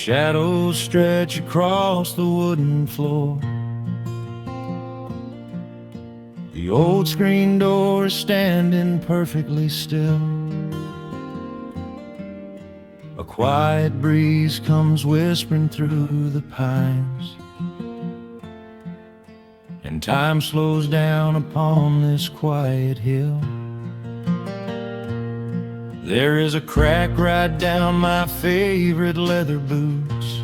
Shadows stretch across the wooden floor. The old screen door is standing perfectly still. A quiet breeze comes whispering through the pines, and time slows down upon this quiet hill. There is a crack right down my favorite leather boots,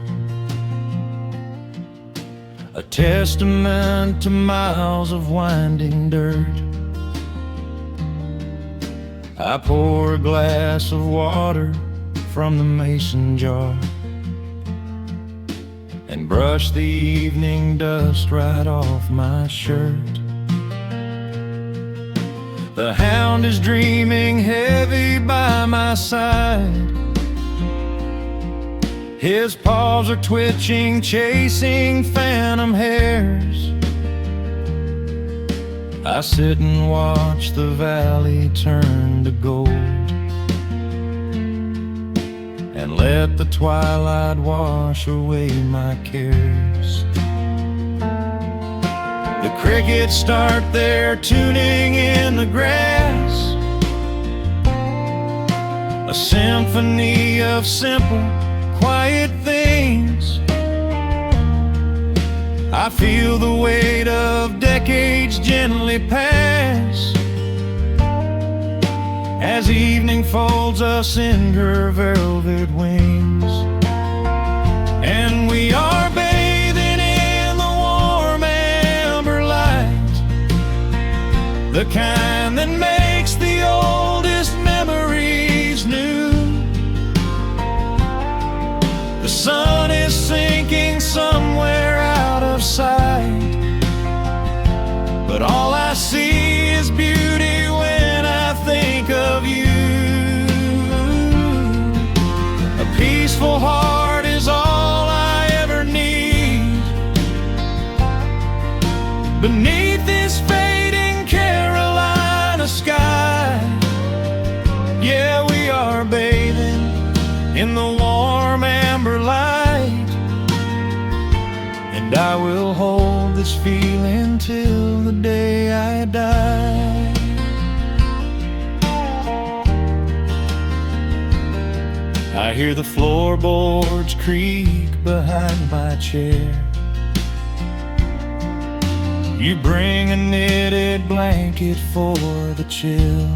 a testament to miles of winding dirt. I pour a glass of water from the mason jar and brush the evening dust right off my shirt. The hound is dreaming heavy by my side. His paws are twitching, chasing phantom hares. I sit and watch the valley turn to gold, and let the twilight wash away my cares. The crickets start their tuning in the grass, a symphony of simple, quiet things. I feel the weight of decades gently pass, as evening folds us in her velvet wings. And we are bathing in the warm amber light, the kind that makes the oldest memories new. The sun is sinking somewhere out of sight, but all I see is beauty when I think of you. A peaceful heart is all I ever need. Beneath this fading Carolina sky, yeah, we are bathing in the warm amber light, and I will hold this feeling till the day I die. I hear the floorboards creak behind my chair. You bring a knitted blanket for the chill,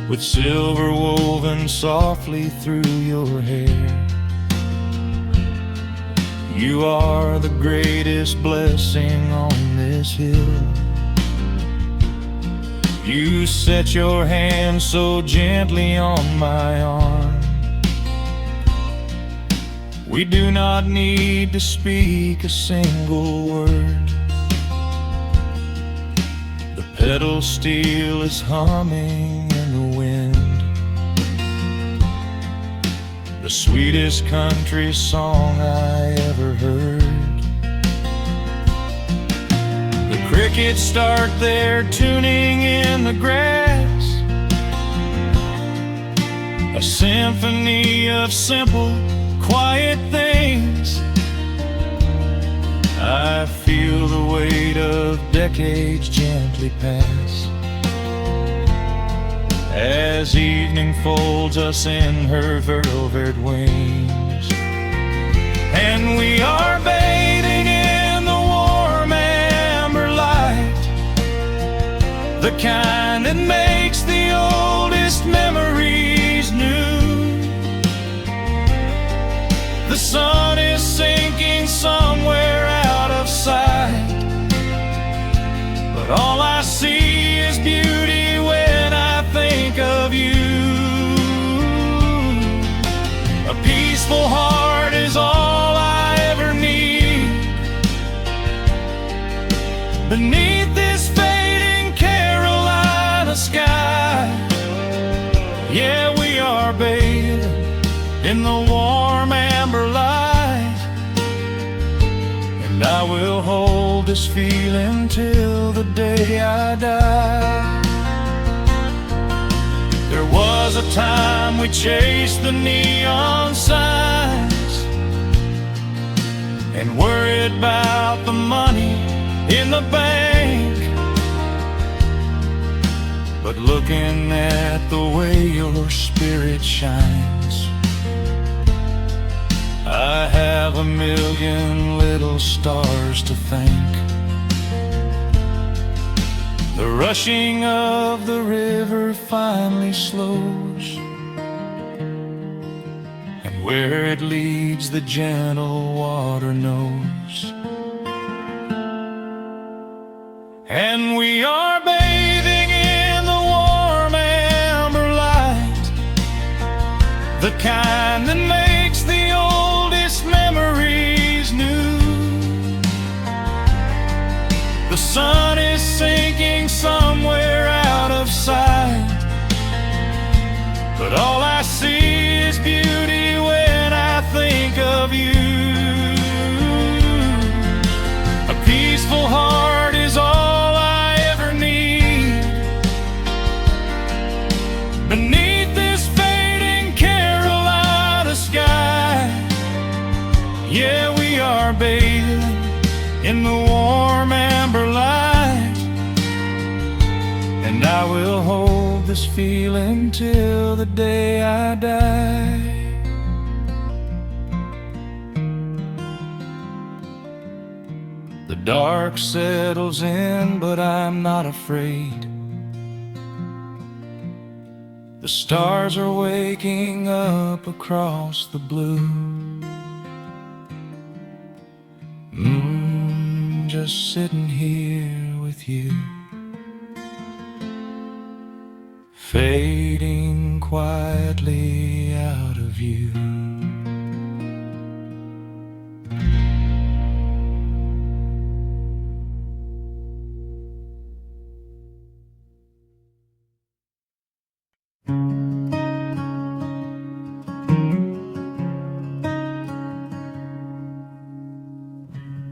with silver woven softly through your hair. You are the greatest blessing on this hill. You set your hand so gently on my arm. We do not need to speak a single word. The pedal steel is humming in the wind, the sweetest country song I ever heard. The crickets start their tuning in the grass, a symphony of simple, quiet things. I feel the weight of decades gently pass, as evening folds us in her velvet wings. And we are bathing in the warm amber light, the kind that makes the oldest memories new. The sun is sinking somewhere out of sight, but all I see is beauty when I think of you. A peaceful heart is all I ever need. Beneath this fading Carolina sky, yeah, we are bathing in the warm amber light, and I will hold this feeling till the day I die. There was was a time we chased the neon signs and worried about the money in the bank. But looking at the way your spirit shines, I have a million little stars to thank. The rushing of the river finally slows, and where it leads the gentle water knows. And we are bathing in the warm amber light, the kind that makes the oldest memories new. The sun is sinking somewhere out of sight, but all I see is beauty when I think of you. A peaceful heart is all I ever need. Beneath this fading Carolina sky, yeah, we are bathing in the warm amber light, and I will hold this feeling till the day I die. The dark settles in, but I'm not afraid. The stars are waking up across the blue. Just sitting here with you, fading quietly out of view.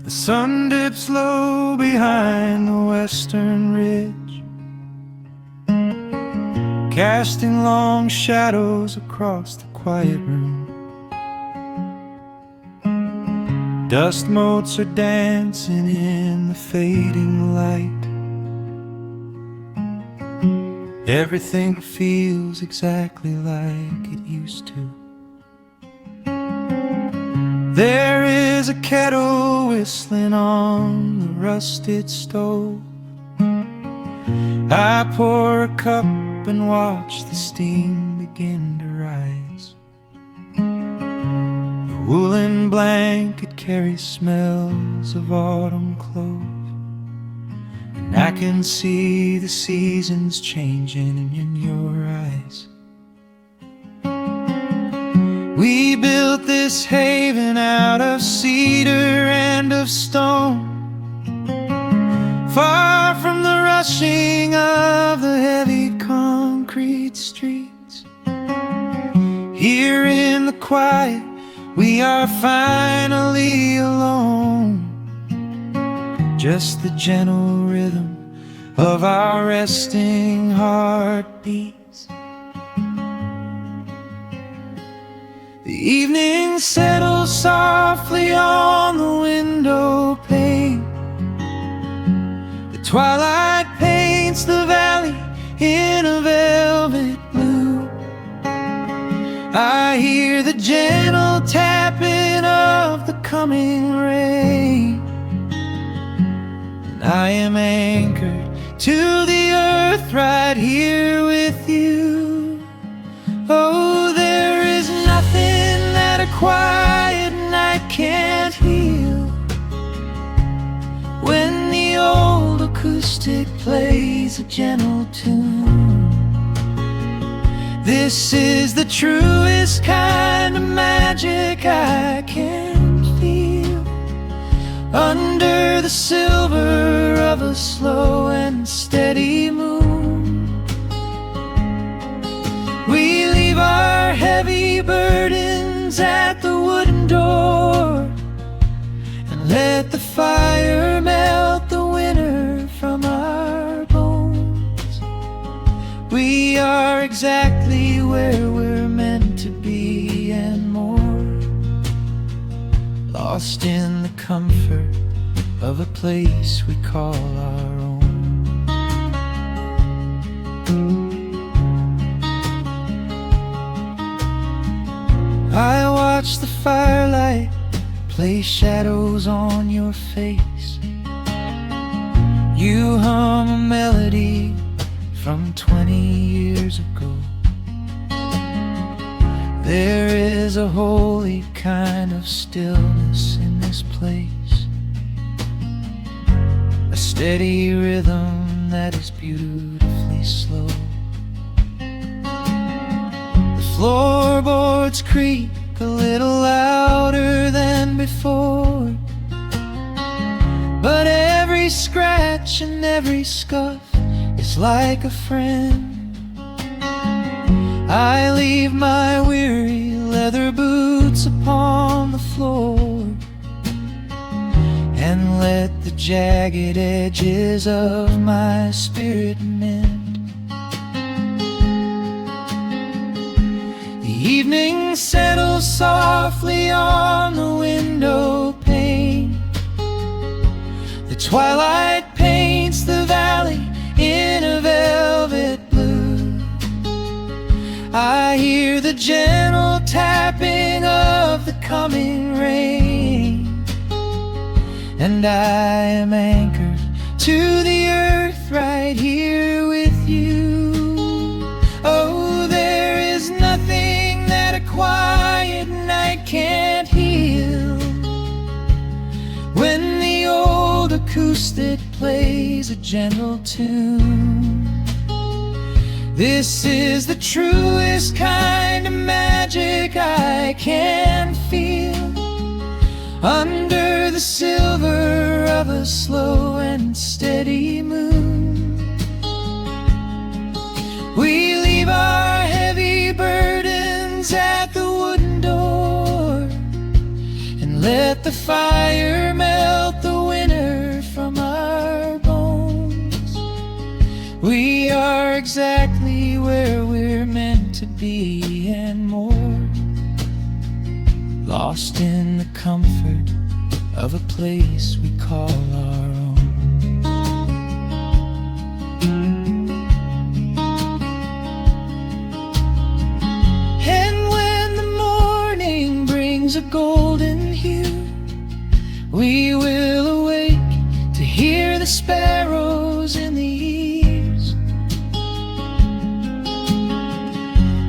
The sun dips low behind the western ridge, casting long shadows across the quiet room. Dust motes are dancing in the fading light. Everything feels exactly like it used to. There is a kettle whistling on the rusted stove. I pour a cup and watch the steam begin to rise. The woolen blanket carries smells of autumn clothes, and I can see the seasons changing in your eyes. We built this haven out of cedar and of stone, far from the rushing of the heavy concrete streets. Here in the quiet, we are finally alone. Just the gentle rhythm of our resting heartbeats. The evening settles softly on the window pane. The twilight paints the valley in a velvet blue. I hear the gentle tapping of the coming rain, and I am anchored to the earth right here with you. Oh, there is nothing that a quiet night can't heal, when the old acoustic plays a gentle tune. This is the truest kind of magic I can feel, under the silver of a slow and steady moon. We leave our heavy burdens at the wooden door, and let the fire melt the winter from our bones. We are exactly where lost in the comfort of a place we call our own. I watch the firelight play shadows on your face. You hum a melody from 20 years ago. There is a holy kind of stillness in this place, a steady rhythm that is beautifully slow. The floorboards creak a little louder than before, but every scratch and every scuff is like a friend. I leave my weary leather boots upon the floor and let the jagged edges of my spirit mend. The evening settles softly on the window pane. The twilight paints the valley in a velvet blue. I hear the gentle tapping of the coming rain, and I am anchored to the earth right here with you. Oh, there is nothing that a quiet night can't heal. When the old acoustic plays a gentle tune, this is the truest kind of magic I can feel. Under the silver of a slow and steady moon, we leave our heavy burdens at the wooden door and let the fire melt the winter from our bones. We are exactly where we're meant to be and more, lost in the comfort of a place we call our own. And when the morning brings a golden hue, we will awake to hear the sparrows in the eaves.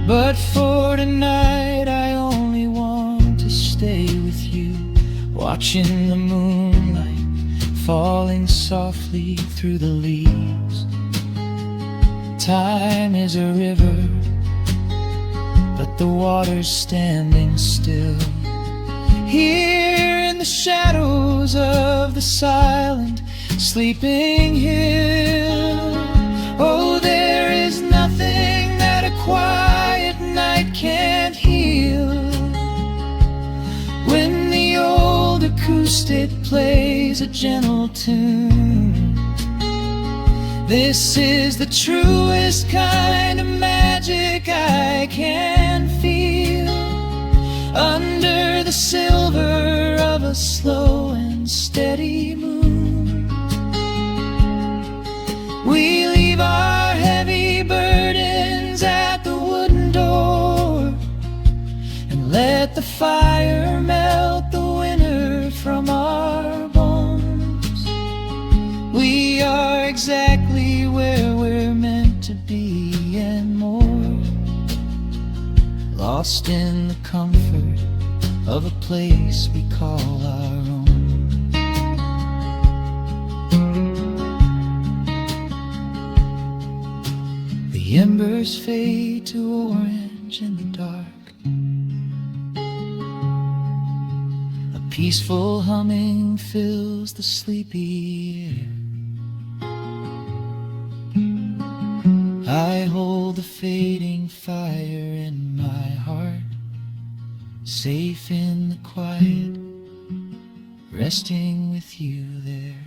But for tonight I only want to stay with you, watching the moonlight falling softly through the leaves. Time is a river, but the water's standing still. Here in the shadows of the silent sleeping hill, oh, there is nothing that a quiet night can't heal. When the old acoustic plays a gentle tune, this is the truest kind of magic I can feel. Under the silver of a slow and steady moon, we leave our heavy burdens at the wooden door and let the fire melt the winter from our bones. We are exactly where we're meant to be and more, lost in the comfort of a place we call our own. The embers fade to orange in the dark. A peaceful humming fills the sleepy air. I hold the fading fire in my heart, safe in the quiet, resting with you there.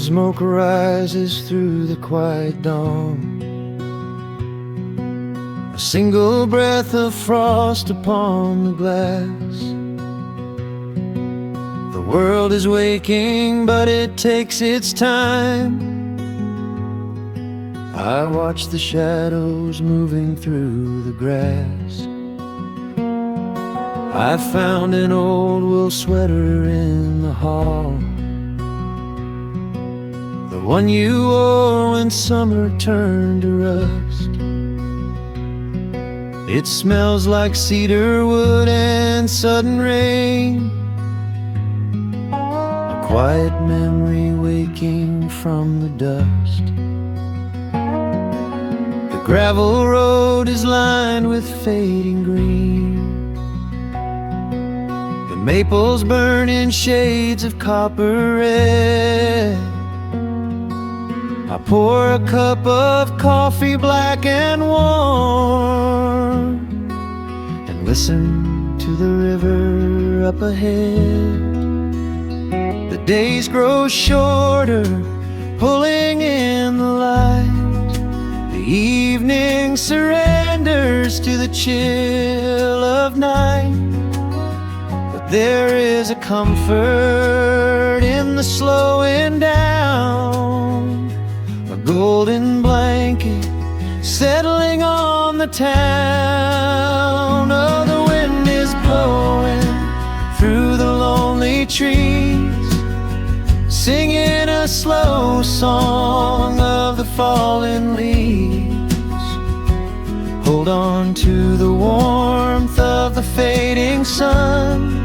Smoke rises through the quiet dawn, a single breath of frost upon the glass. The world is waking, but it takes its time. I watch the shadows moving through the grass. I found an old wool sweater in the hall, the one you wore when summer turned to rust. It smells like cedar wood and sudden rain, a quiet memory waking from the dust. The gravel road is lined with fading green, the maples burn in shades of copper red. I pour a cup of coffee black and warm, and listen to the river up ahead. The days grow shorter, pulling in the light. The evening surrenders to the chill of night. But there is a comfort in the slowing down, a golden blanket settling on the town. Oh, the wind is blowing through the lonely trees, singing a slow song of the fallen leaves. Hold on to the warmth of the fading sun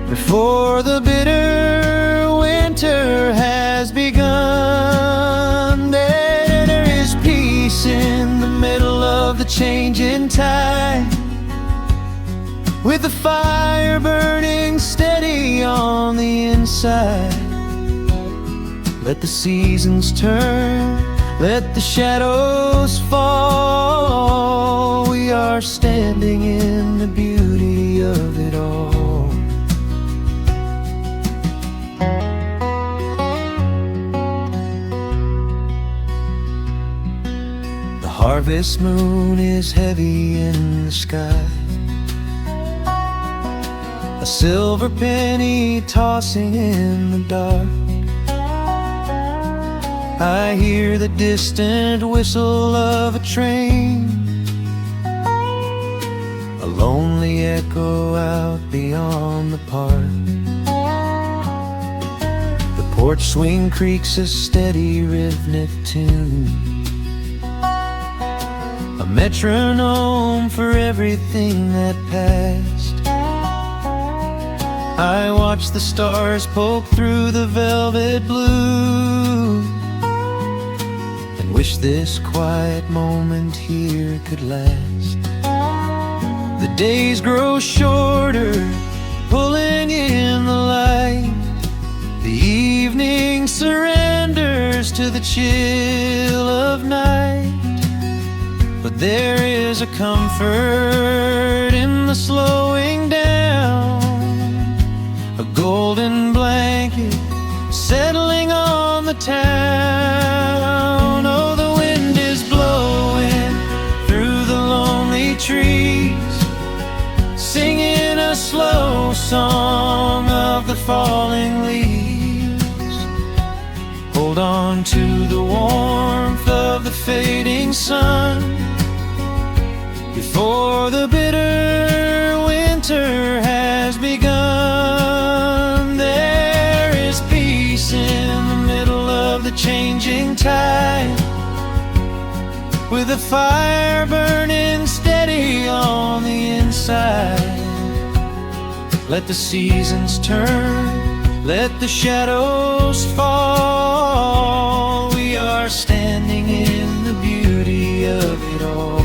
before the bitter winter has begun. There is peace in the middle of the changing tide, with the fire burning steady on the inside. Let the seasons turn, let the shadows fall. We are standing in the beauty of it all. The harvest moon is heavy in the sky, a silver penny tossing in the dark. I hear the distant whistle of a train, a lonely echo out beyond the park. The porch swing creaks a steady rhythmic tune, a metronome for everything that passed. I watch the stars poke through the velvet blue, and wish this quiet moment here could last. The days grow shorter, pulling in the light. The evening surrenders to the chill of night. But there is a comfort in the slowing down, a golden blanket settling on the town. Oh, the wind is blowing through the lonely trees, singing a slow song of the falling leaves. Hold on to the warmth of the fading sun before the bitter winter has begun. There is peace in the middle of the changing tide, with a fire burning steady on the inside. Let the seasons turn, let the shadows fall. We are standing in the beauty of it all.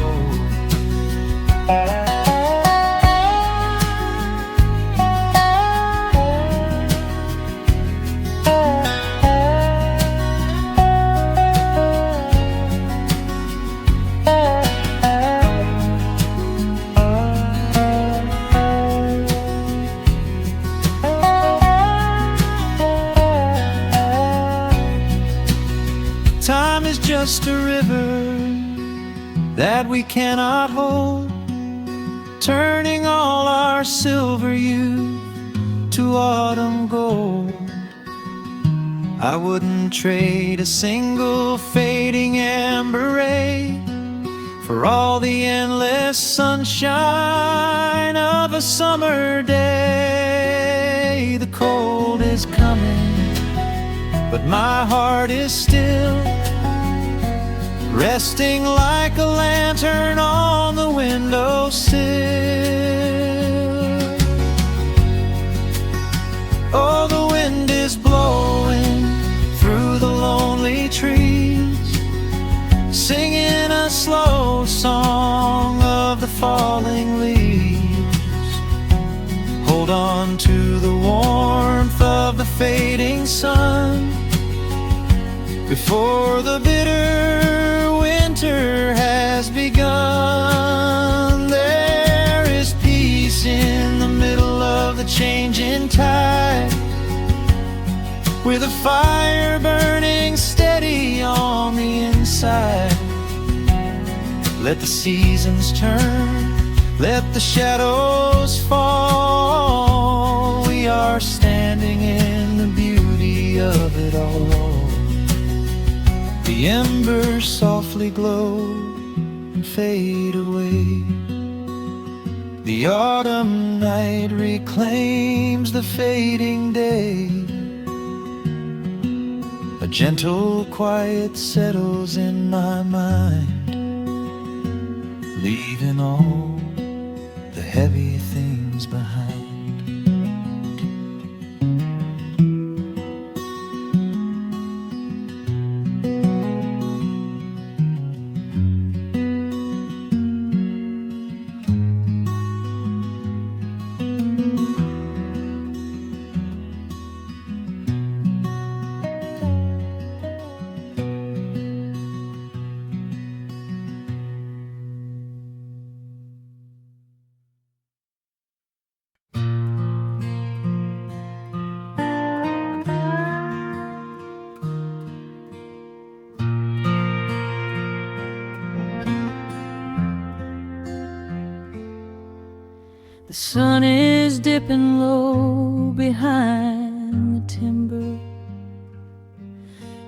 that we cannot hold, turning all our silver youth to autumn gold. I wouldn't trade a single fading amber ray for all the endless sunshine of a summer day. The cold is coming, but my heart is still resting like a lantern on the windowsill. Oh, the wind is blowing through the lonely trees, singing a slow song of the falling leaves. Hold on to the warmth of the fading sun before the bitter winter has begun. There is peace in the middle of the changing tide, with a fire burning steady on the inside. Let the seasons turn, let the shadows fall. We are standing in the beauty of it all. The embers softly glow and fade away. The autumn night reclaims the fading day. A gentle quiet settles in my mind, leaving all the heavy things behind. The sun is dipping low behind the timber.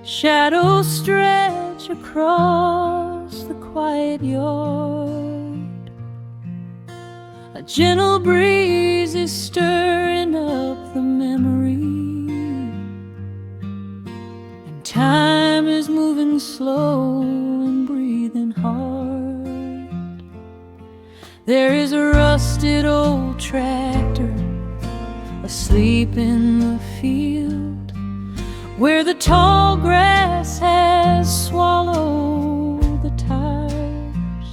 Shadows stretch across the quiet yard. A gentle breeze is stirring up the memory, and time is moving slow and breathing hard. There is a rusted old tractor asleep in the field, where the tall grass has swallowed the tires,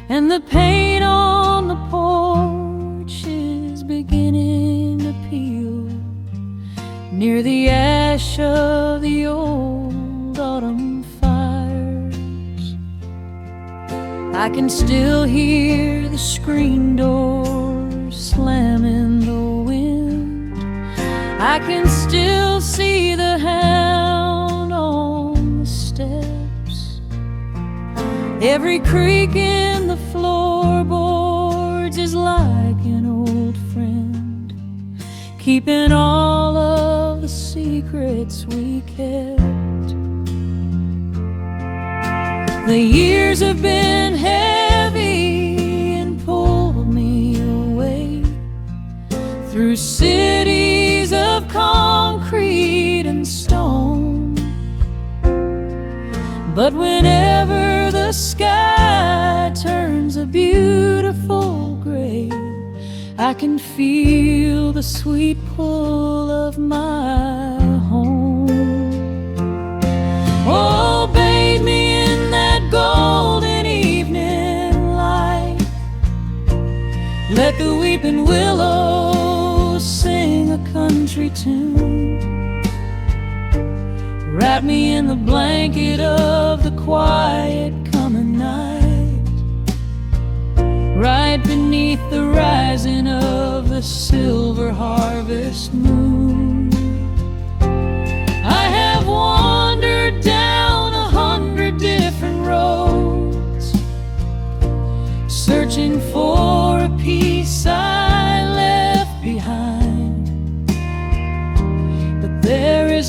and the paint on the porch is beginning to peel near the ash of the old autumn fires. I can still hear the screen door slam in the wind. I can still see the hound on the steps. Every creak in the floorboards is like an old friend, keeping all of the secrets we kept. The years have been heavy and pulled me away through cities of concrete and stone. But whenever the sky turns a beautiful gray, I can feel the sweet pull of my home. Oh, bathe me in that golden evening light. Let the weeping willows sing a country tune. Wrap me in the blanket of the quiet coming night, right beneath the rising of the silver harvest moon. I have wandered down 100 different roads,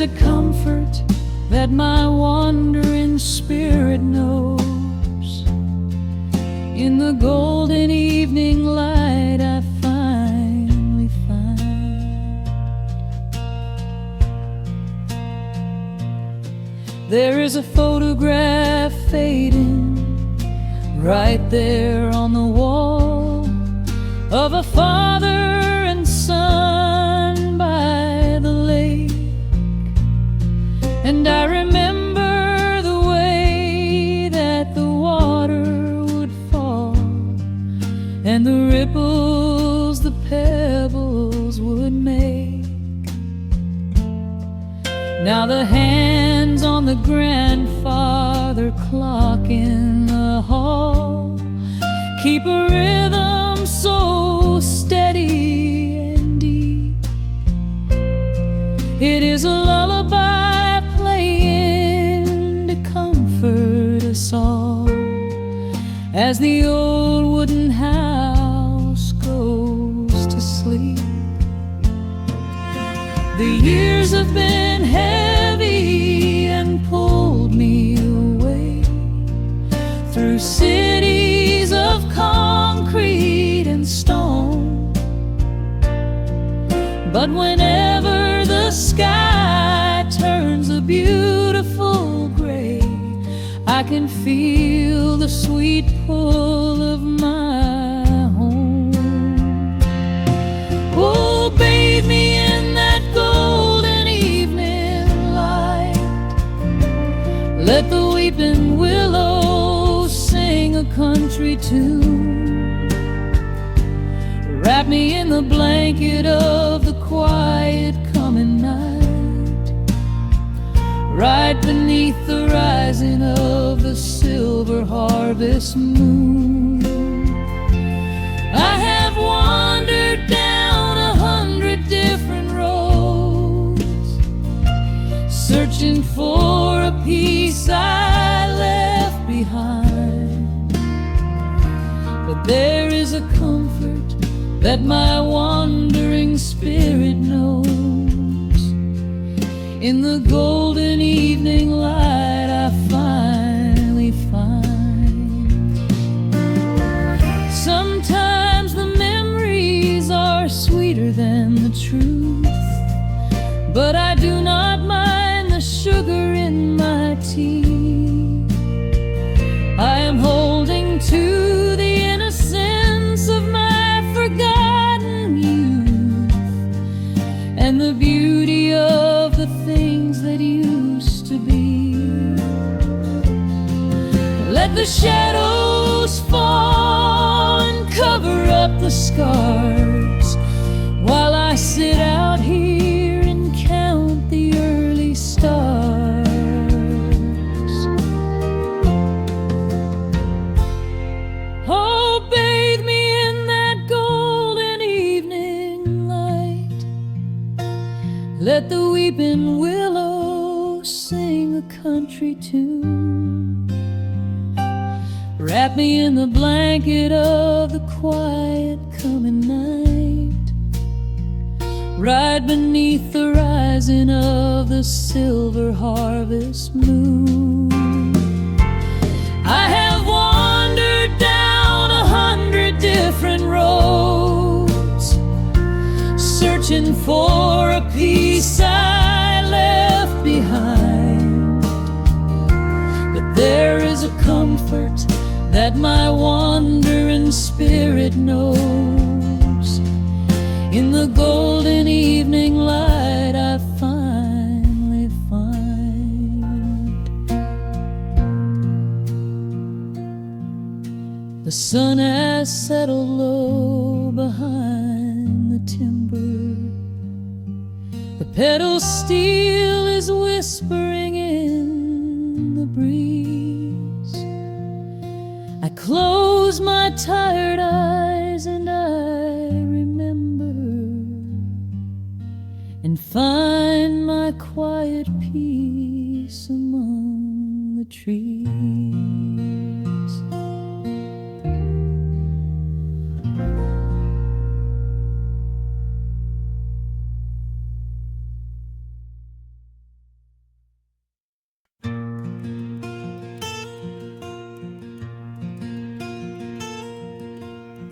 a comfort that my wandering spirit knows. In the golden evening light I finally find there is a photograph fading right there on the wall of a father and son by the lake. And I remember the way that the water would fall, and the ripples the pebbles would make. Now the hands on the grandfather clock in the hall keep a rhythm so steady and deep. It is a lullaby playing to comfort us all as the old wooden house goes to sleep. The years have been heavy and pulled me away through cities of concrete and stone. But whenever the sky turns a beautiful gray, I can feel the sweet pull of my home. Oh, bathe me in that golden evening light. Let the weeping willow sing a country tune. Wrap me in the blanket of the quiet coming night, right beneath the rising of the silver harvest moon. I have wandered down 100 different roads, searching for a piece I left behind. But there is a comfort that my wandering spirit knows. In the golden evening light I finally find. Sometimes the memories are sweeter than the truth, but I do not mind the sugar in my tea. I am holding to the innocence of my forgotten youth and the beauty of the things that used to be. Let the shadows fall and cover up the scars while I sit out here and count the early stars. Oh, bathe me in that golden evening light. Let the weeping willow sing a country tune. Wrap me in the blanket of the quiet coming night, right beneath the rising of the silver harvest moon. I have wandered down 100 different roads, searching for a piece I left behind. But there is a comfort that my wandering spirit knows. In the golden evening light I finally find. The sun has settled low behind the timber. The pedal steel is whispering in the breeze. I close my tired eyes and I remember and find my quiet peace among the trees.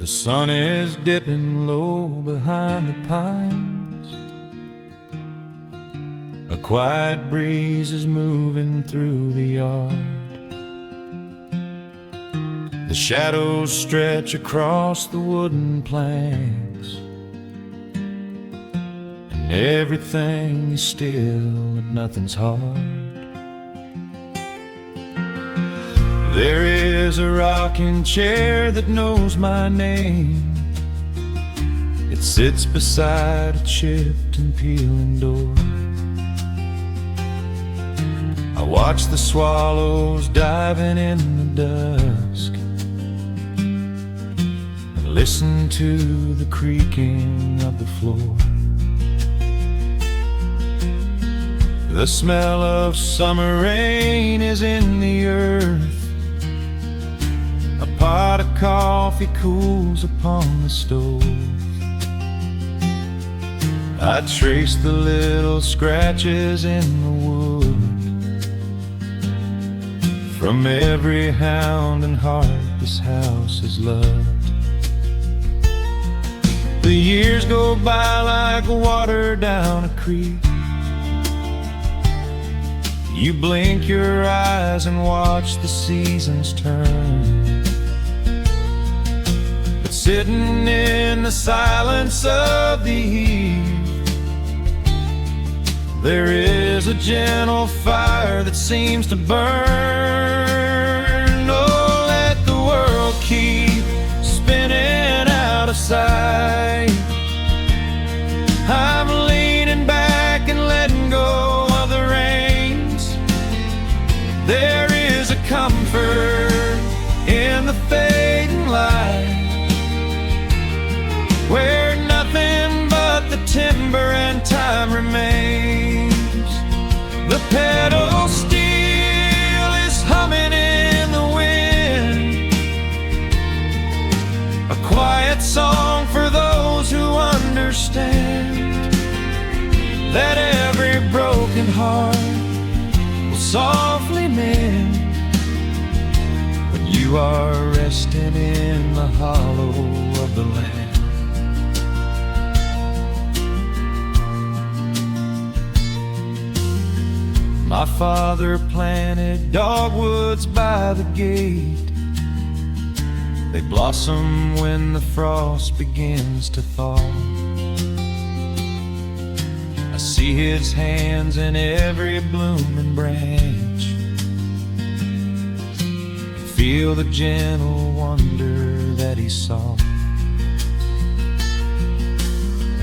The sun is dipping low behind the pines. A quiet breeze is moving through the yard. The shadows stretch across the wooden planks, and everything is still and nothing's hard. There is a rocking chair that knows my name. It sits beside a chipped and peeling door. I watch the swallows diving in the dusk, and listen to the creaking of the floor. The smell of summer rain is in the earth. A pot of coffee cools upon the stove. I trace the little scratches in the wood from every hound and heart this house has loved. The years go by like water down a creek. You blink your eyes and watch the seasons turn. But sitting in the silence of the eve, there is a gentle fire that seems to burn. Oh, let the world keep spinning out of sight. I'm leaning back and letting go of the reins. There is a comfort in the fading light, where nothing but the timber and time remains. The pedal steel is humming in the wind, a quiet song for those who understand that every broken heart will softly mend when you are resting in the hollow of the land. My father planted dogwoods by the gate. They blossom when the frost begins to thaw. I see his hands in every blooming branch, and feel the gentle wonder that he saw.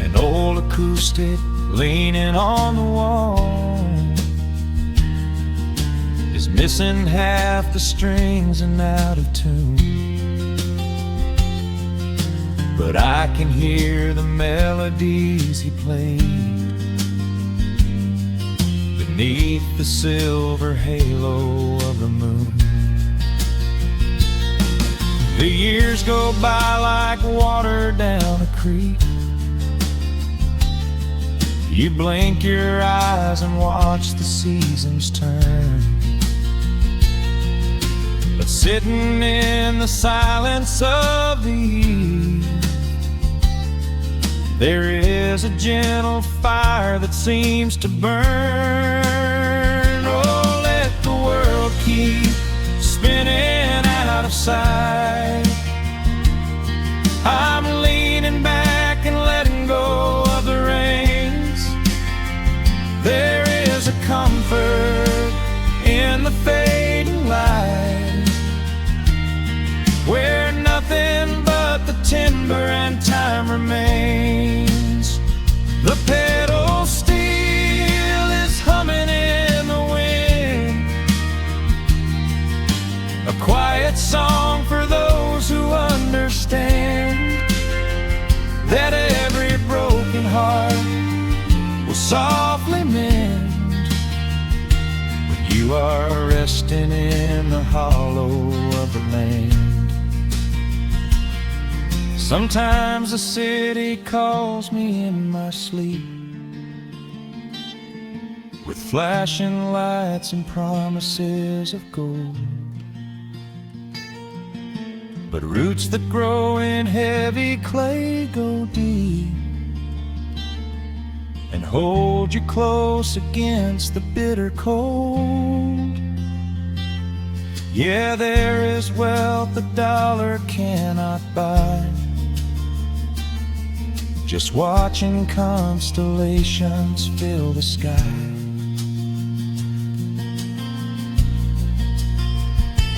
An old acoustic leaning on the wall is missing half the strings and out of tune, but I can hear the melodies he played beneath the silver halo of the moon. The years go by like water down a creek. You blink your eyes and watch the seasons turn. But sitting in the silence of the eve, there is a gentle fire that seems to burn. Oh, let the world keep spinning out of sight. I'm leaning back and letting go of the reins. There is a comfort in the fading light, where nothing but the timber and time remains. The pedal steel is humming in the wind, a quiet song for those who understand that every broken heart will softly mend when you are resting in the hollow of the land. Sometimes the city calls me in my sleep, with flashing lights and promises of gold. but roots that grow in heavy clay go deep and hold you close against the bitter cold. Yeah, there is wealth a dollar cannot buy, just watching constellations fill the sky.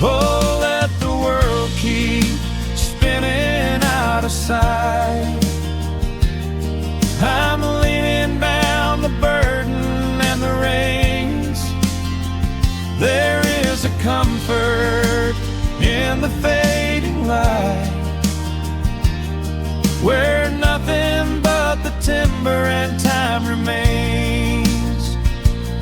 Oh, let the world keep spinning out of sight. I'm leaning down the burden and the reins. There is a comfort in the fading light, where nothing but the timber and time remains.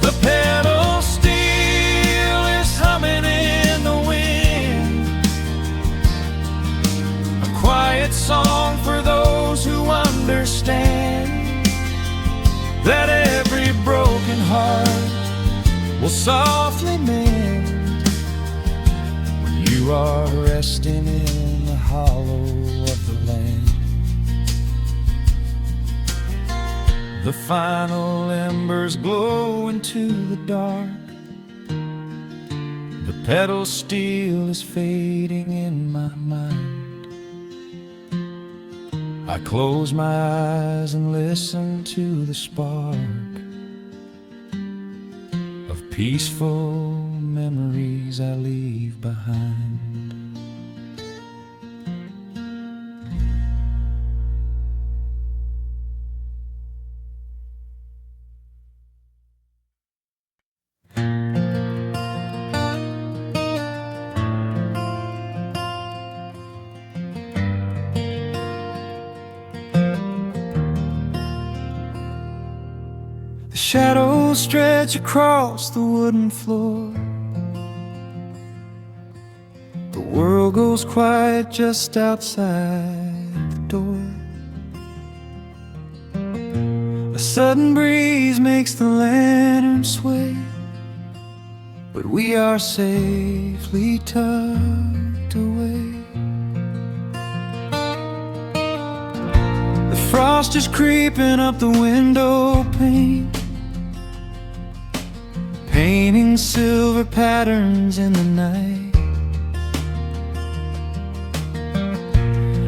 The pedal steel is humming in the wind, a quiet song for those who understand that every broken heart will softly mend when you are resting in the hollow of the land. The final embers glow into the dark. The pedal steel is fading in my mind. I close my eyes and listen to the spark of peaceful memories I leave behind. The shadows stretch across the wooden floor. The world goes quiet just outside the door. A sudden breeze makes the lantern sway, but we are safely tucked away. The frost is creeping up the window pane, painting silver patterns in the night.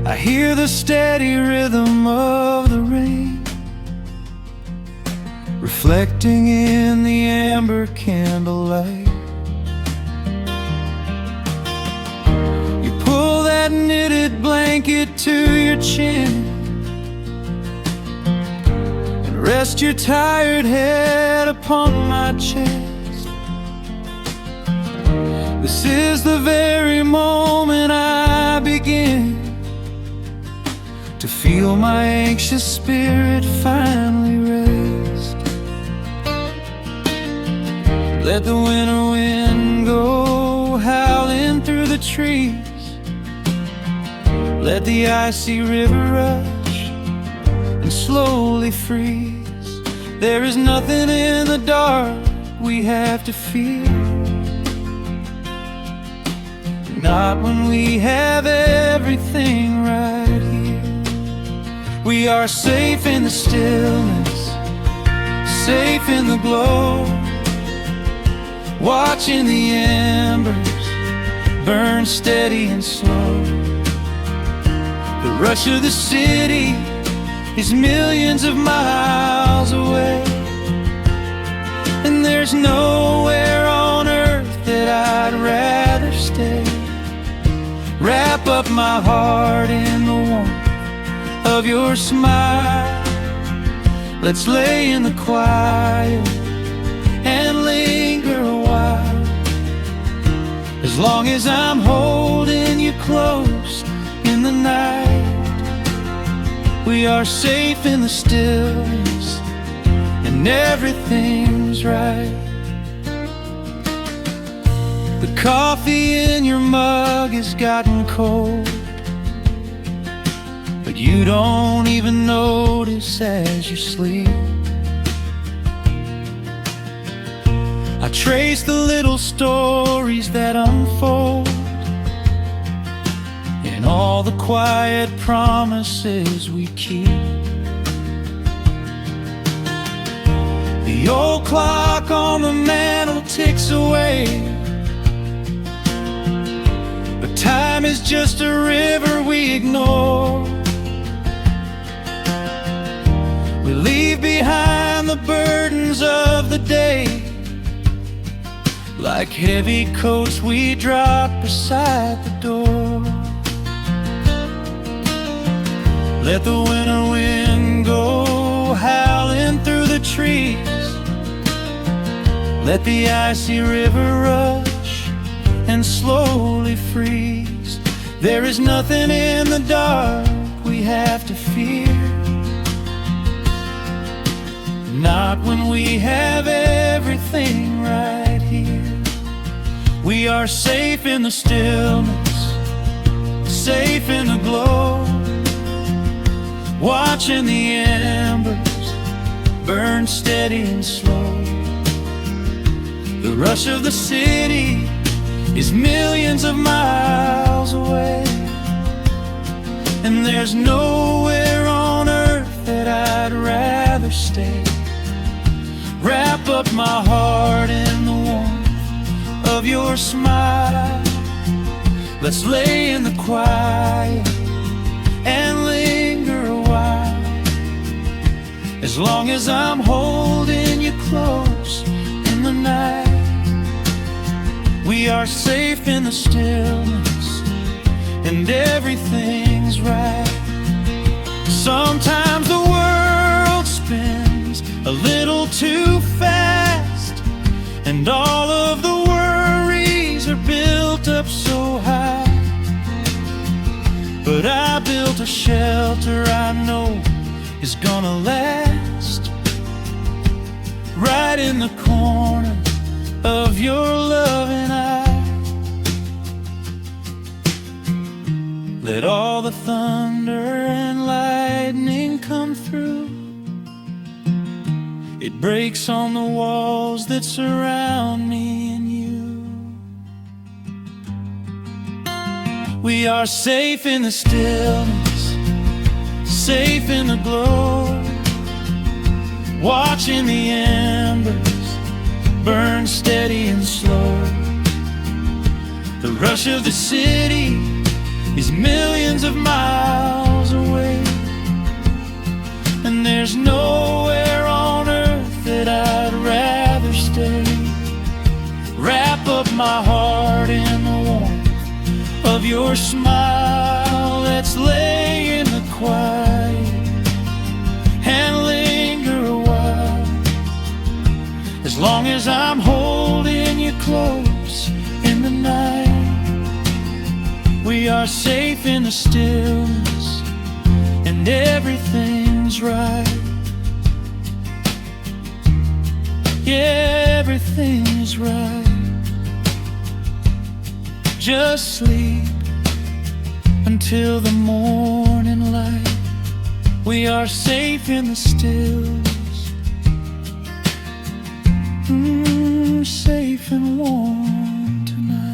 I hear the steady rhythm of the rain, reflecting in the amber candlelight. You pull that knitted blanket to your chin and rest your tired head upon my chest. This is the very moment I begin to feel my anxious spirit finally rest. Let the winter wind go howling through the trees. Let the icy river rush and slowly freeze. There is nothing in the dark we have to fear, not when we have everything right here. We are safe in the stillness, safe in the glow, watching the embers burn steady and slow. The rush of the city is millions of miles away, and there's nowhere on earth that I'd rather stay. Wrap up my heart in the warmth of your smile. Let's lay in the quiet and linger a while. As long as I'm holding you close in the night, we are safe in the stillness and everything's right. The coffee in your mug has gotten cold, but you don't even notice as you sleep. I trace the little stories that unfold in and all the quiet promises we keep. The old clock on the mantle ticks away, but time is just a river we ignore. We leave behind the burdens of the day, like heavy coats we drop beside the door. Let the winter wind go howling through the trees, let the icy river rush and slowly freeze. There is nothing in the dark we have to fear, not when we have everything right here. We are safe in the stillness, safe in the glow, watching the embers burn steady and slow. The rush of the city is millions of miles away, and there's nowhere on earth that I'd rather stay. Wrap up my heart in the warmth of your smile. Let's lay in the quiet and linger a while. As long as I'm holding you close in the night, we are safe in the stillness, and everything's right. Sometimes the world spins a little too fast, and all of the worries are built up so high. But I built a shelter I know is gonna last, right in the corner of your loving eye. Let all the thunder and lightning come through, it breaks on the walls that surround me and you. We are safe in the stillness, safe in the glow, watching the embers burn steady and slow. The rush of the city is millions of miles away, and there's nowhere on earth that I'd rather stay. Wrap up my heart in the warmth of your smile. Let's lay in the quiet and linger a while. As long as I'm holding you close in the night, we are safe in the stillness, and everything's right. Yeah, everything's right. Just sleep until the morning light. We are safe in the stillness, safe and warm tonight.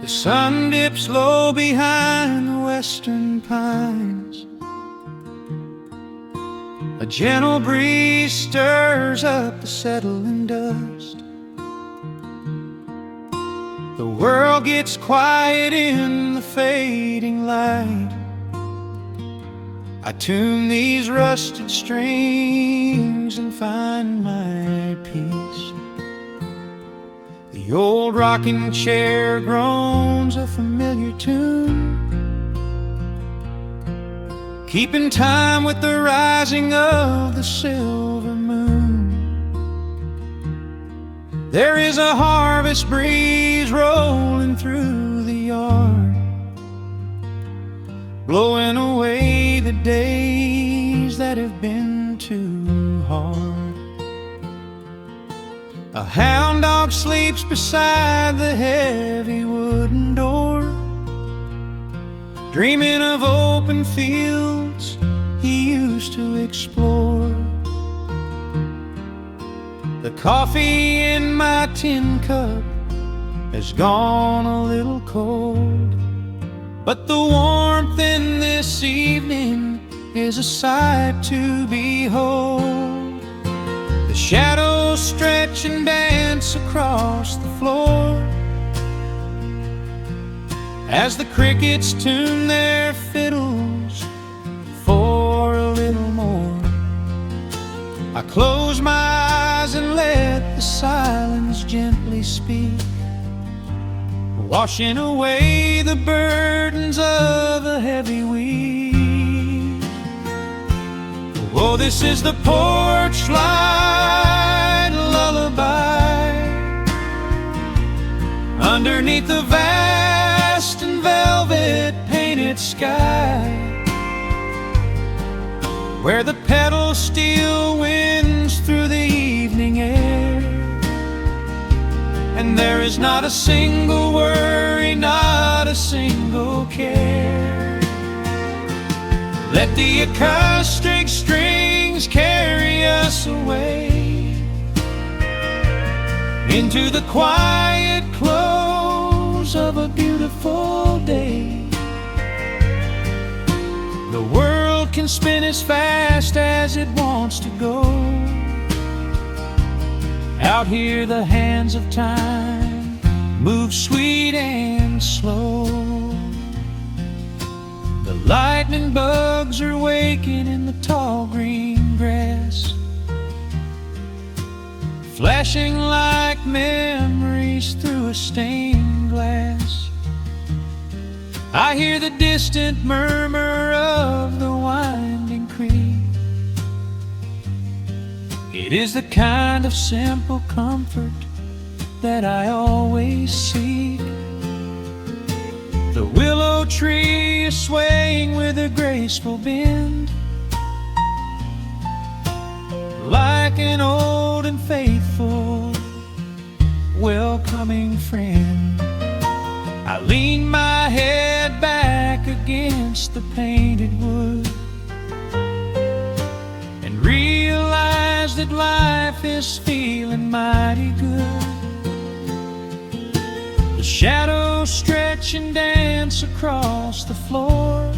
The sun dips low behind the western pines. A gentle breeze stirs up the settling dust. The world gets quiet in the fading light. I tune these rusted strings and find my peace. The old rocking chair groans a familiar tune, keeping time with the rising of the silver moon. There is a harvest breeze rolling through the yard, blowing away the days that have been too hard. A hound dog sleeps beside the heavy wooden door, dreaming of open fields he used to explore. The coffee in my tin cup has gone a little cold, but the warmth in this evening is a sight to behold. The shadows stretch and dance across the floor as the crickets tune their fiddles for a little more. I close my eyes and let the silence gently speak, washing away the burdens of a heavy week. Oh, this is the porch light lullaby underneath the vast and velvet painted sky, where the pedal steel winds through the evening air, and there is not a single worry, not a single care. Let the acoustic strings carry us away into the quiet close of a beautiful day. The world can spin as fast as it wants to go. Out here the hands of time move sweet and slow. The lightning bugs are waking in the tall green grass, flashing like memories through a stained glass. I hear the distant murmur of the winding creek. It is the kind of simple comfort that I always seek. The willow tree is swaying with a graceful bend, like an old and faithful welcoming friend. I lean my head back against the painted wood and realize that life is feeling mighty good. The shadows stretch and dance across the floor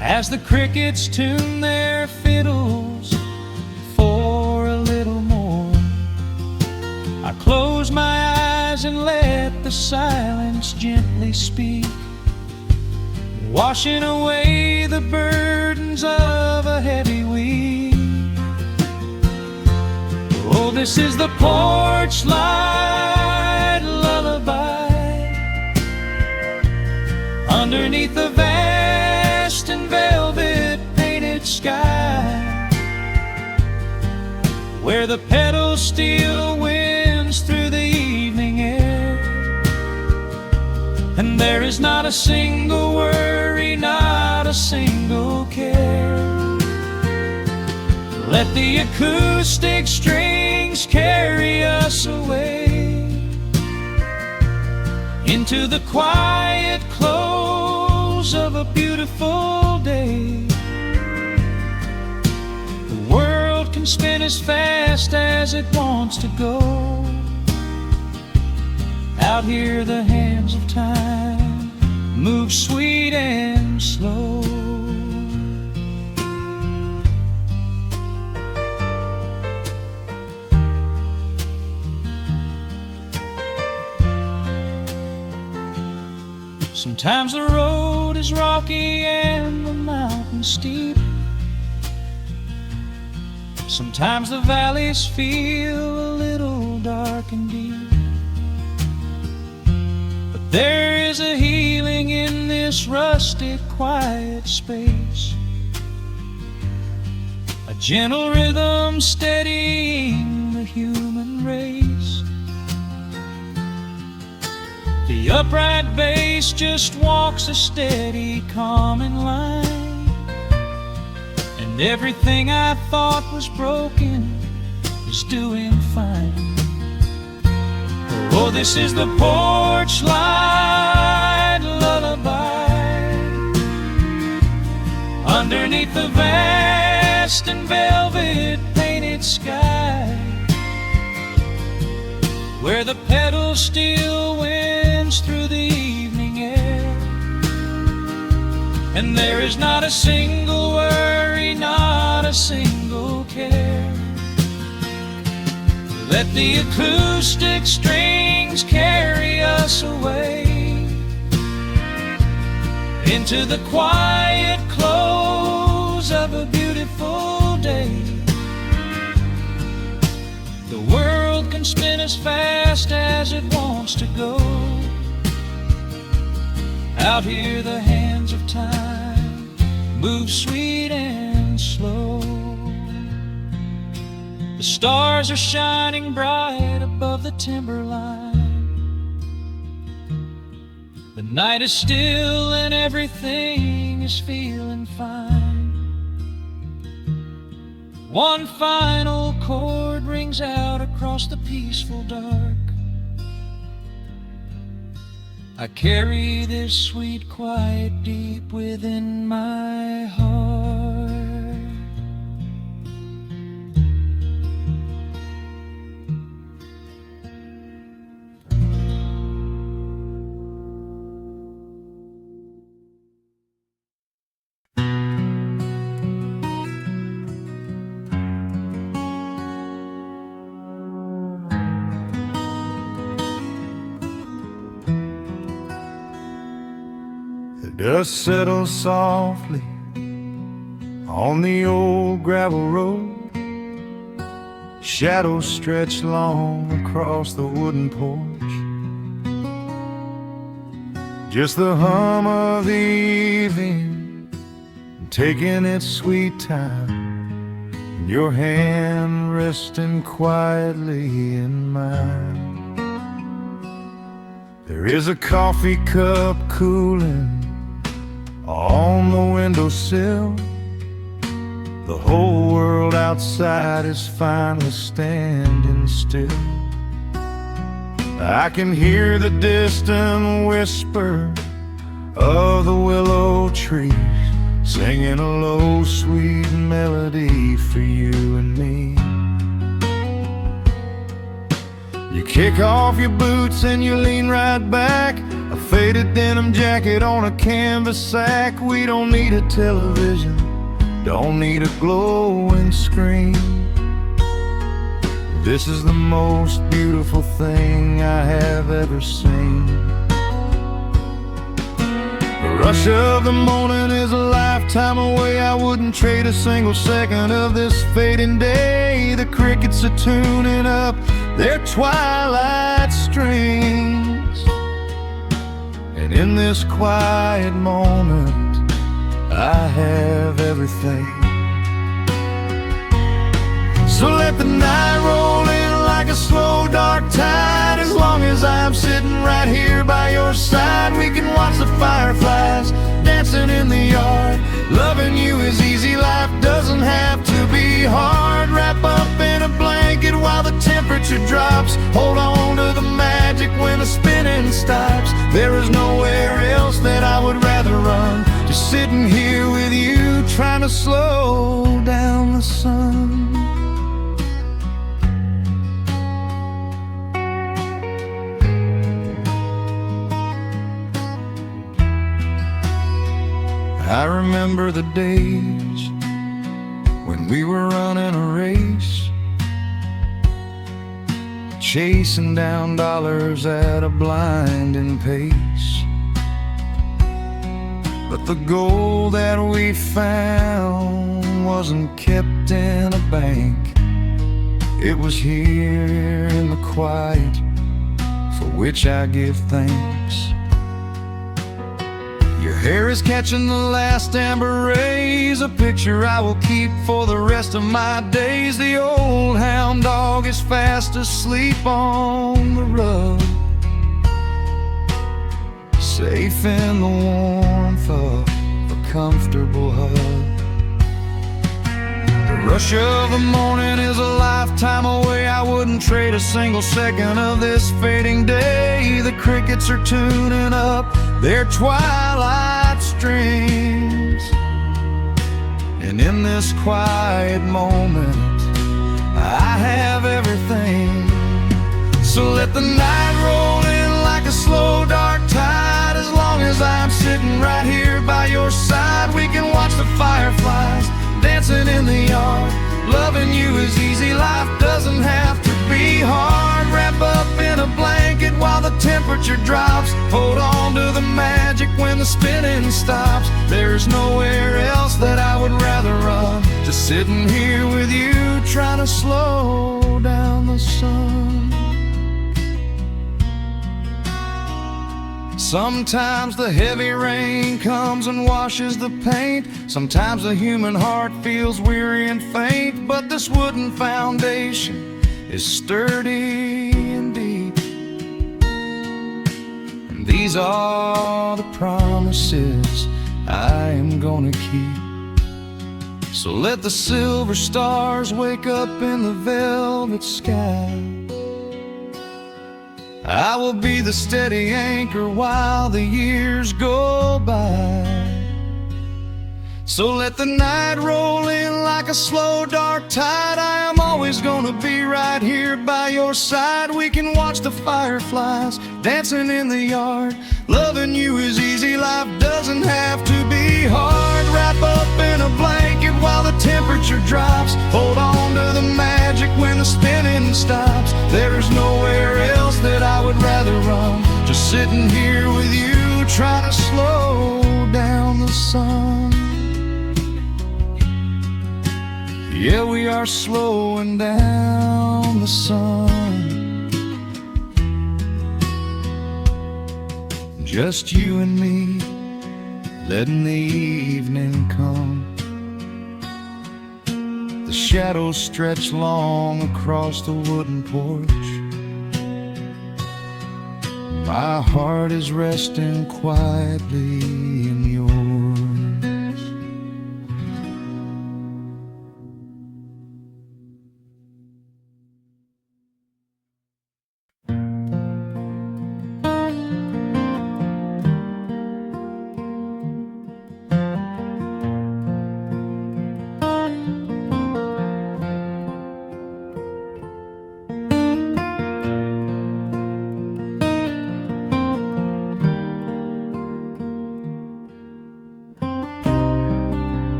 as the crickets tune their fiddles for a little more. I close my eyes and let the silence gently speak, washing away the burdens of a heavy week. Oh, this is the porch light lullaby underneath the vast and velvet painted sky, where the pedal steel winds through the evening air, and there is not a single worry, not a single care. Let the acoustic strings carry us away into the quiet close of a beautiful day. The world can spin as fast as it wants to go. Out here the hands of time move sweet and slow. Sometimes the road is rocky and the mountain steep. Sometimes the valleys feel a little dark and deep. But there is a healing in this rustic, quiet space, a gentle rhythm steadying the human race. The upright bass just walks a steady, calming line, and everything I thought was broken is doing fine. Oh, this is the porch light lullaby underneath the vast and velvet painted sky, where the pedals still winds through the evening air, and there is not a single worry, not a single care. Let the acoustic strings carry us away into the quiet close of a beautiful day. The world can spin as fast as it wants to go. Out here the hands of time move sweet and slow. The stars are shining bright above the timberline. The night is still and everything is feeling fine. One final chord rings out across the peaceful dark. I carry this sweet quiet deep within my heart. The dust settles softly on the old gravel road. Shadows stretch long across the wooden porch. Just the hum of the evening taking its sweet time, and your hand resting quietly in mine. There is a coffee cup cooling on the windowsill. The whole world outside is finally standing still. I can hear the distant whisper of the willow trees singing a low, sweet melody for you and me. You kick off your boots and you lean right back, a faded denim jacket on a canvas sack. We don't need a television, don't need a glowing screen. This is the most beautiful thing I have ever seen. The rush of the morning is a lifetime away. I wouldn't trade a single second of this fading day. The crickets are tuning up their twilight strings, and in this quiet moment I have everything. So let the night roll in like a slow dark tide. As long as I'm sitting right here by your side, we can watch the fireflies dancing in the yard. Loving you is easy, life doesn't have to be hard. Wrap up in a blanket while the temperature drops. Hold on to the magic when the spinning stops. There is nowhere else that I would rather run, just sitting here with you, trying to slow down the sun. I remember the days when we were running a race, chasing down dollars at a blinding pace. But the gold that we found wasn't kept in a bank. It was here in the quiet, for which I give thanks. Your hair is catching the last amber rays, a picture I will keep for the rest of my days. The old hound dog is fast asleep on the rug, safe in the warmth of a comfortable hug. The rush of the morning is a lifetime away. wouldn't trade a single second of this fading day. The crickets are tuning up their twilight strings, and in this quiet moment I have everything. So let the night roll in like a slow dark tide. As long as I'm sitting right here by your side, we can watch the fireflies dancing in the yard. Loving you is easy, life doesn't have to be hard. Wrap up in a blanket while the temperature drops. Hold on to the magic when the spinning stops. There's nowhere else that I would rather run. Just sitting here with you, trying to slow down the sun. Sometimes the heavy rain comes and washes the paint. Sometimes the human heart feels weary and faint. But this wooden foundation is sturdy and deep, and these are the promises I am gonna keep. So let the silver stars wake up in the velvet sky. I will be the steady anchor while the years go by. So let the night roll in like a slow dark tide. I am always gonna be right here by your side. We can watch the fireflies dancing in the yard. Loving you is easy, life doesn't have to be hard. Wrap up in a blanket while the temperature drops. Hold on to the magic when the spinning stops. There's nowhere else that I would rather run. Just sitting here with you, trying to slow down the sun. Yeah, we are slowing down the sun. Just you and me, letting the evening come. The shadows stretch long across the wooden porch. My heart is resting quietly in yours.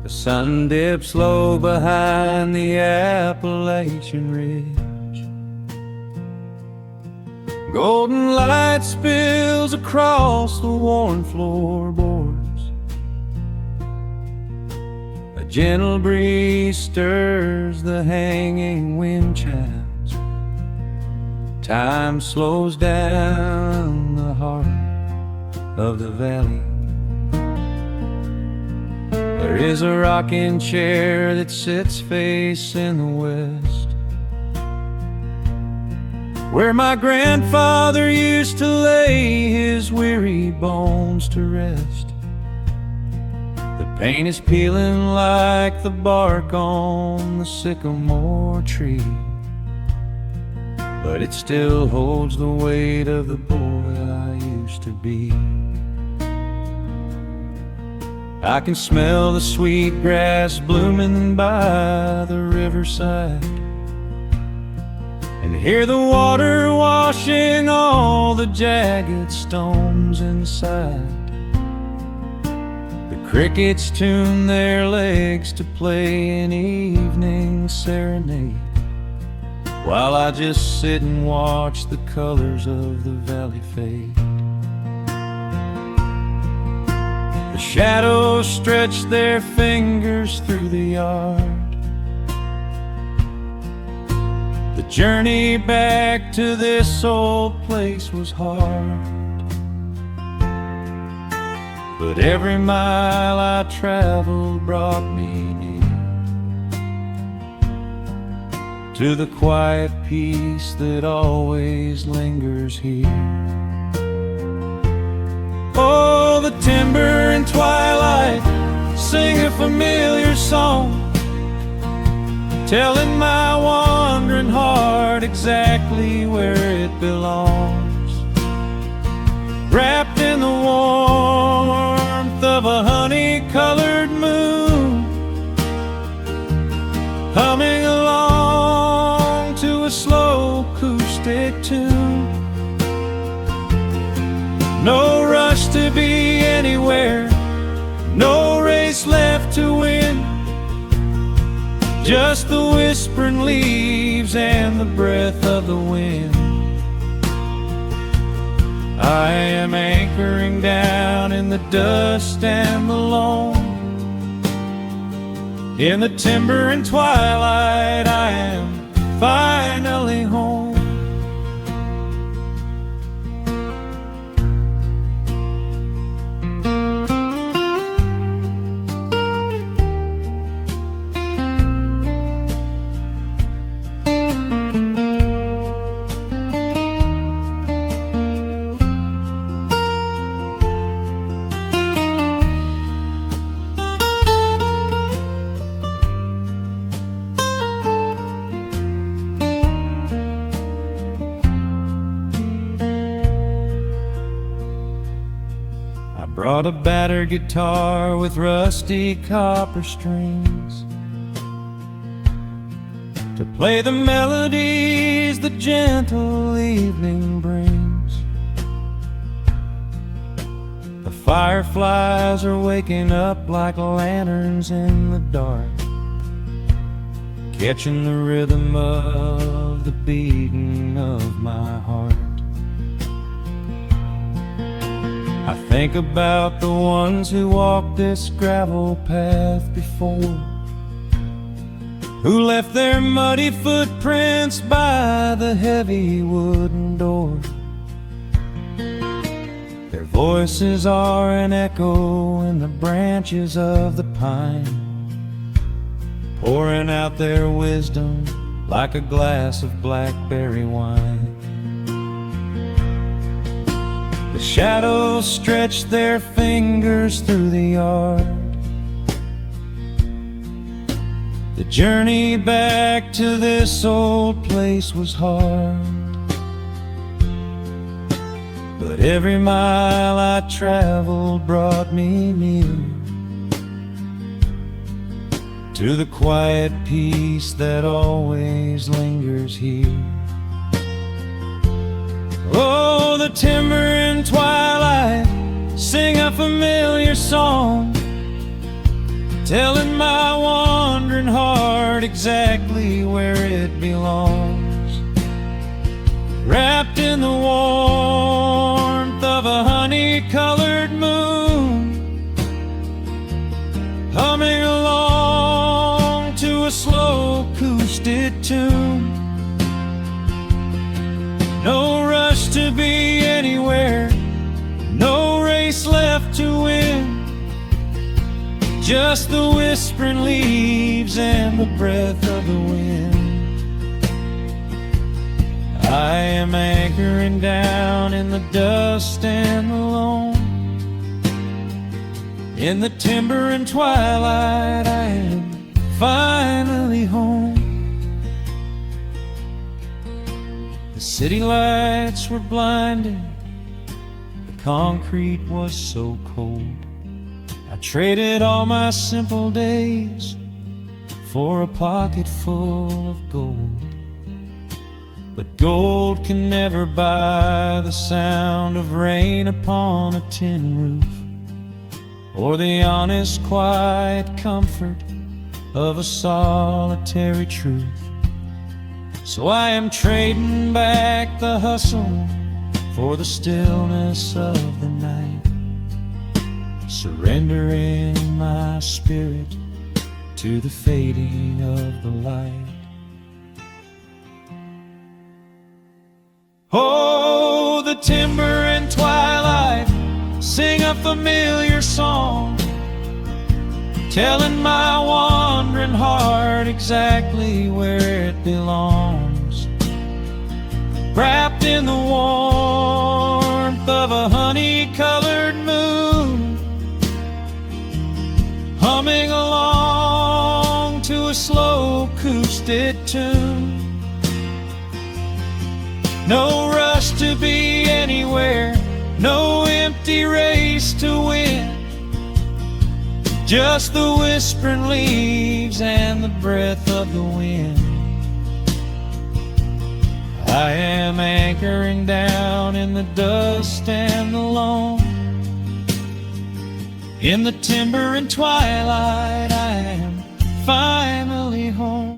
Sun dips low behind the Appalachian Ridge. Golden light spills across the worn floorboards. A gentle breeze stirs the hanging wind chimes. Time slows down the heart of the valley. There is a rocking chair that sits facing the west, where my grandfather used to lay his weary bones to rest. The paint is peeling like the bark on the sycamore tree, but it still holds the weight of the boy I used to be. I can smell the sweet grass blooming by the riverside, and hear the water washing all the jagged stones inside. The crickets tune their legs to play an evening serenade, while I just sit and watch the colors of the valley fade. The shadows stretch their fingers through the yard. The journey back to this old place was hard, but every mile I traveled brought me near to the quiet peace that always lingers here. Oh, the timber and twilight sing a familiar song, telling my wandering heart exactly where it belongs. Wrapped in the warmth of a honey-colored moon, humming along to a slow acoustic tune. No rush to be anywhere, no race left to win, just the whispering leaves and the breath of the wind. I am anchoring down in the dust and the loam. In the timber and twilight, I am finally home. Brought a battered guitar with rusty copper strings to play the melodies the gentle evening brings. The fireflies are waking up like lanterns in the dark, catching the rhythm of the beating of my heart. I think about the ones who walked this gravel path before, who left their muddy footprints by the heavy wooden door. Their voices are an echo in the branches of the pine, pouring out their wisdom like a glass of blackberry wine. The shadows stretch their fingers through the yard. The journey back to this old place was hard, but every mile I traveled brought me near to the quiet peace that always lingers here. Oh, the timber and twilight sing a familiar song, telling my wandering heart exactly where it belongs. Wrapped in the warmth of a honey-colored moon, humming along to a slow acoustic tune. No rush to be anywhere, no race left to win, just the whispering leaves and the breath of the wind. I am anchoring down in the dust and the loam. In the timber and twilight, I am finally home. The city lights were blinding, the concrete was so cold. I traded all my simple days for a pocket full of gold. But gold can never buy the sound of rain upon a tin roof, or the honest, quiet comfort of a solitary truth. So I am trading back the hustle for the stillness of the night, surrendering my spirit to the fading of the light. Oh, the timber and twilight sing a familiar song, telling my wandering heart exactly where it belongs. Wrapped in the warmth of a honey-colored moon, a slow acoustic tune. No rush to be anywhere, no empty race to win. Just the whispering leaves and the breath of the wind. I am anchoring down in the dust and the loam. In the timber and twilight, I am finally home.